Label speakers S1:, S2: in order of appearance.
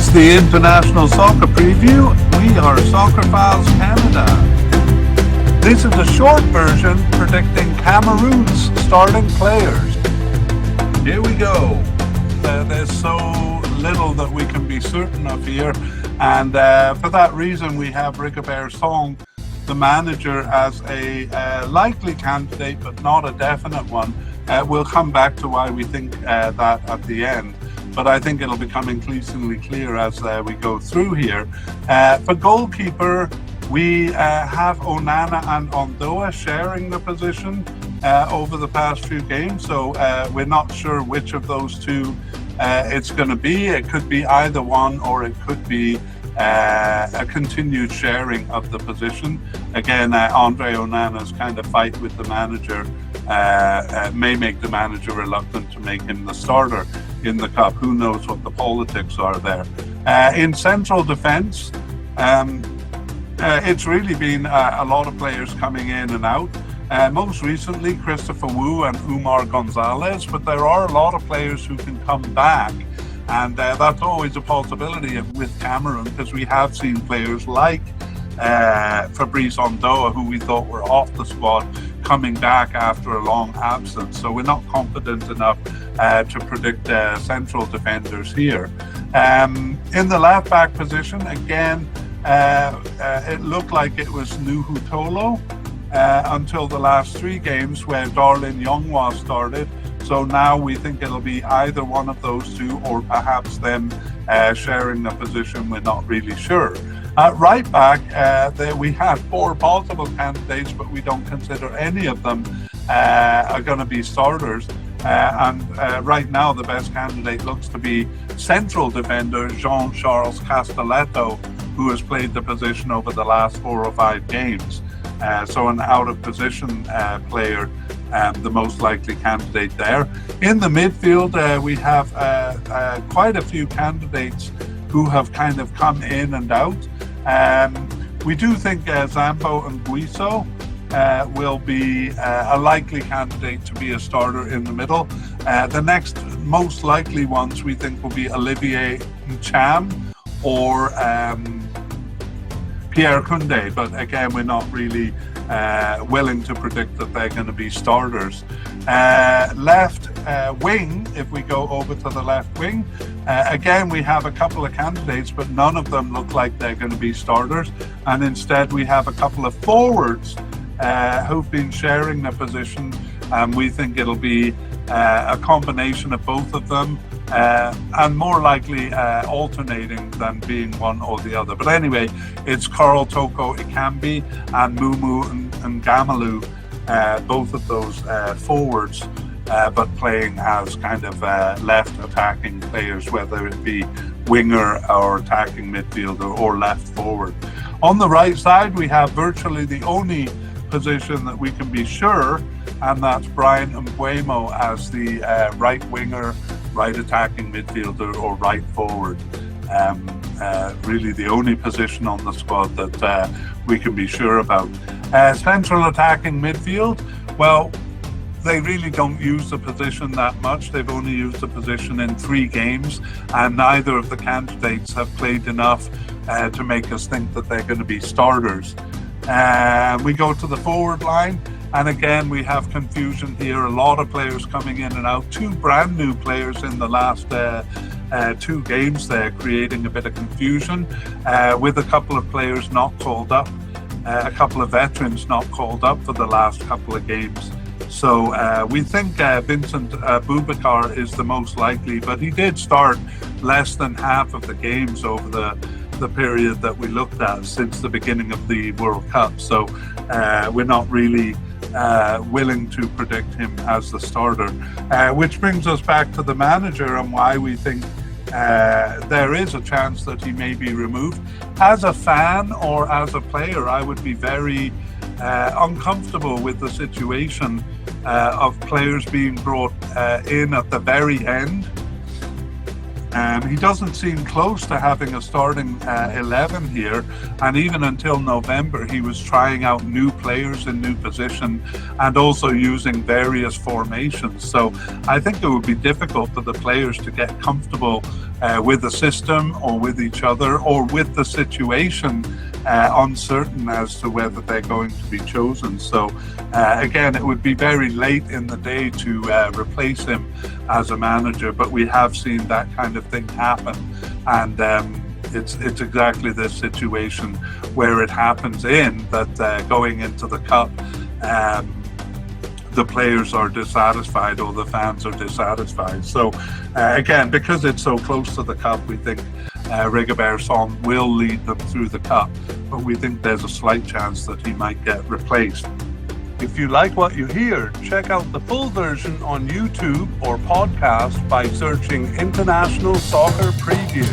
S1: It's the International Soccer Preview. We are Soccer Files Canada. This is a short version predicting Cameroon's starting players. Here we go. There's so little that we can be certain of here, and for that reason we have Rigobert Song, the manager, as a likely candidate but not a definite one. We'll come back to why we think that at the end, but I think it'll become increasingly clear as we go through here. For goalkeeper, we have Onana and Ondoa sharing the position over the past few games, so we're not sure which of those two it's going to be. It could be either one, or it could be a continued sharing of the position. Again, Andre Onana's kind of fight with the manager may make the manager reluctant to make him the starter in the cup. Who knows what the politics are there. In central defence, it's really been a lot of players coming in and out. Most recently, Christopher Wu and Umar Gonzalez, but there are a lot of players who can come back, and that's always a possibility with Cameroon, because we have seen players like Fabrice Ondoa, who we thought were off the squad, coming back after a long absence. So we're not confident enough to predict central defenders here. In the left back position, again, it looked like it was Nuhu Tolo until the last three games where Darlin Yongwa started. So now we think it'll be either one of those two, or perhaps them sharing the position. We're not really sure. At right back, we have four possible candidates, but we don't consider any of them are going to be starters. Right now, the best candidate looks to be central defender Jean-Charles Castelletto, who has played the position over the last 4 or 5 games. So an out-of-position player, the most likely candidate there. In the midfield, we have quite a few candidates who have kind of come in and out. We do think Zambo and Guiso will be a likely candidate to be a starter in the middle. The next most likely ones we think will be Olivier Ncham or Pierre Koundé, but again, we're not really willing to predict that they're going to be starters. Left wing, if we go over to the left wing, again, we have a couple of candidates, but none of them look like they're going to be starters. And instead, we have a couple of forwards who've been sharing the position, and we think it'll be a combination of both of them, and more likely alternating than being one or the other. But anyway, it's Karl Toko Ikambi and Mumu and Gamalu, both of those forwards, but playing as kind of left attacking players, whether it be winger or attacking midfielder or left forward. On the right side, we have virtually the only position that we can be sure, and that's Brian Mbeumo as the right winger, right attacking midfielder, or right forward. Really the only position on the squad that we can be sure about. Central attacking midfield, well, they really don't use the position that much. They've only used the position in 3 games, and neither of the candidates have played enough to make us think that they're going to be starters. We go to the forward line, and again we have confusion here. A lot of players coming in and out. 2 brand new players in the last 2 games there, creating a bit of confusion, with a couple of players not called up, a couple of veterans not called up for the last couple of games. So we think Vincent Boubacar is the most likely, but he did start less than half of the games over the period that we looked at since the beginning of the World Cup. So we're not really willing to predict him as the starter, which brings us back to the manager and why we think there is a chance that he may be removed. As a fan or as a player, I would be very uncomfortable with the situation of players being brought in at the very end He doesn't seem close to having a starting 11 here, and even until November he was trying out new players in new position and also using various formations. So I think it would be difficult for the players to get comfortable with the system or with each other or with the situation, uncertain as to whether they're going to be chosen. So again, it would be very late in the day to replace him as a manager, but we have seen that kind of thing happen, and it's exactly this situation where it happens in that going into the cup, the players are dissatisfied or the fans are dissatisfied. So again, because it's so close to the cup, we think Rigobert Song will lead them through the cup, but we think there's a slight chance that he might get replaced. If you like what you hear, check out the full version on YouTube or podcast by searching International Soccer Preview.